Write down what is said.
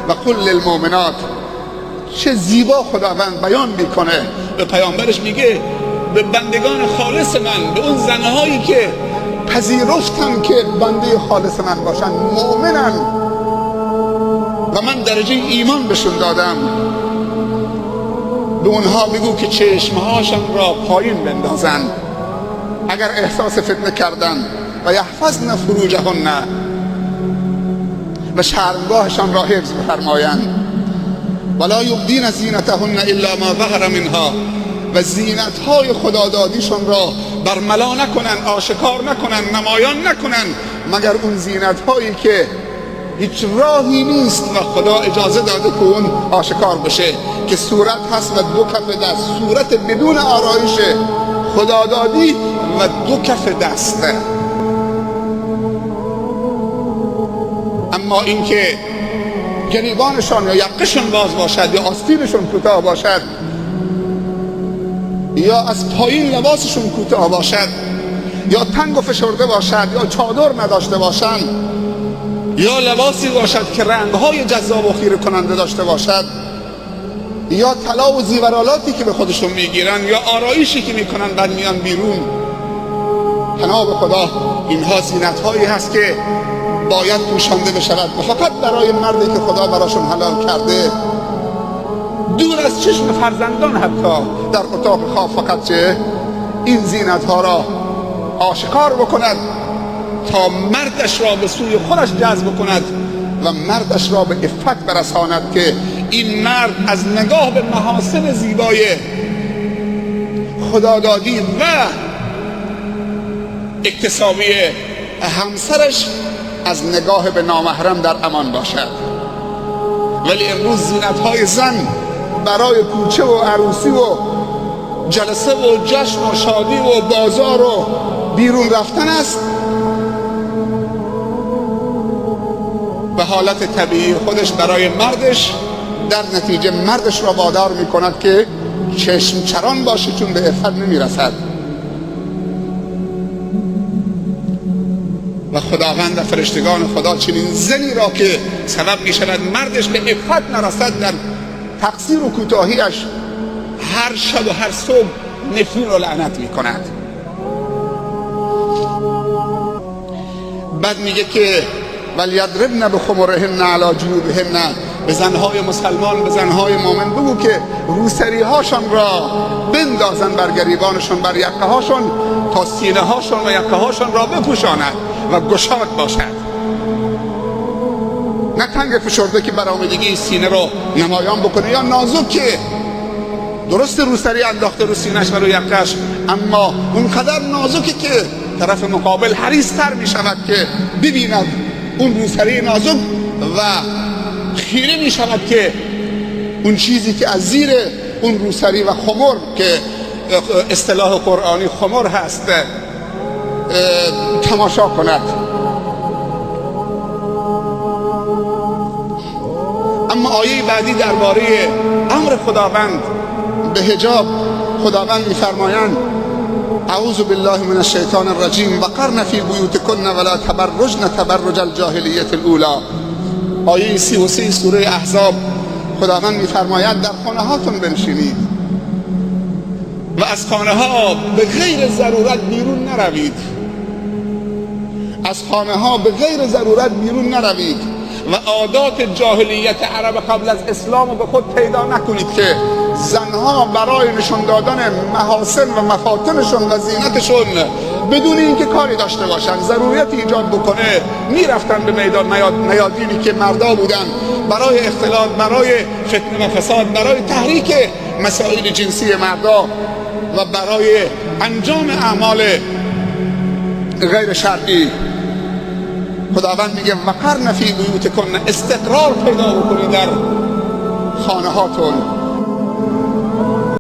و قل للمؤمنات. چه زیبا خداوند بیان میکنه، به پیامبرش میگه به بندگان خالص من، به اون زنهایی که پذیرفتن که بنده خالص من باشن، مؤمنن و من درجه ایمان بهشون دادم، به اونها بگو که چشمهاشان را پایین بندازن اگر احساس فتنه کردن و یحفظن فروجهن، و شرمگاهشان را حفظ بفرمایند، ولا یبدین زینتهن الا ما ظهر منها، و زینتهای خدادادیشان را برملا نکنن، آشکار نکنن، نمایان نکنن، مگر اون زینتهایی که هیچ راهی نیست و خدا اجازه داده که اون آشکار بشه، که صورت هست و دو کف دست، صورت بدون آرایش خدادادی و دو کف دست. اما اینکه گریبانشان یا یقشون باز باشد یا آستینشون کوتاه باشد یا از پایین لباسشون کوتاه باشد یا تنگ و فشرده باشد یا چادر نداشته باشند یا لباسی باشد که رنگهای جذاب و خیره کننده داشته باشد یا طلا و زیورالاتی که به خودشون میگیرن یا آرایشی که میکنن بعد میان بیرون، پناه به خدا اینها زینت‌هایی هست که باید پوشانده بشود و فقط برای مردی که خدا براشون حلال کرده، دور از چشم فرزندان، حتی در اتاق خواب فقط چه این زینت‌ها را آشکار بکند تا مردش را به سوی خودش جذب کند و مردش را به عفت برساند، که این مرد از نگاه به محاسن زیبای خدادادی و اکتسابی همسرش از نگاه به نامحرم در امان باشد. ولی امروز زینت‌های زن برای کوچه و عروسی و جلسه و جشن و شادی و بازار و بیرون رفتن است، به حالت طبیعی خودش برای مردش در نتیجه مردش را وادار می کند که چشم چران باشه، چون به عفت نمی رسد. و خداوند و فرشتگان خدا چنین زنی را که سبب می شود مردش به عفت نرسد در تقصیر و کوتاهیش، هر شب و هر صبح نفرین و لعنت می کند. بعد میگه که ولیضربن بخمرهن علی جیوبهن، به زنهای مسلمان، به زنهای مؤمن بگو که روسری هاشون را بندازن بر گریبانشون، بر یقه هاشون، تا سینه هاشون و یقه هاشون را بپوشاند و گشاد باشد، نه تنگ فشرده که برآمدگی سینه رو نمایان بکنه، یا نازک که درست روسری انداخته رو سینه‌اش و رو یقه‌اش، اما اونقدر نازکه که طرف مقابل حریص تر می شود که ببیند اون روسری نازک و خیره می شود که اون چیزی که از زیر اون روسری و خمر، که اصطلاح قرآنی خمر هست، تماشا کند. اما آیه بعدی درباره امر خداوند به حجاب، خداوند می‌فرمایند اعوذ بالله من الشیطان الرجیم وقرن فی بیوتکن ولا تبرجن تبرج الجاهلیة الاولی. آیه 33 سوره احزاب، خداوند می‌فرماید در خانه هاتون بنشینید و از خانه ها به غیر ضرورت بیرون نروید، از خانه ها به غیر ضرورت بیرون نروید و عادات جاهلیت عرب قبل از اسلام رو به خود پیدا نکنید که زنها برای نشون دادن محاسن و مفاتنشون و زینتشون بدون اینکه کاری داشته باشن، ضروریت ایجاد بکنه، میرفتن به میدان میادینی که مردا بودن برای اختلاط، برای فتنه و فساد، برای تحریک مسائل جنسی مردا و برای انجام اعمال غیر شرعی. خداوند میگه وقرن فی بیوتکن، استقرار پیدا بکنید در خانه هاتون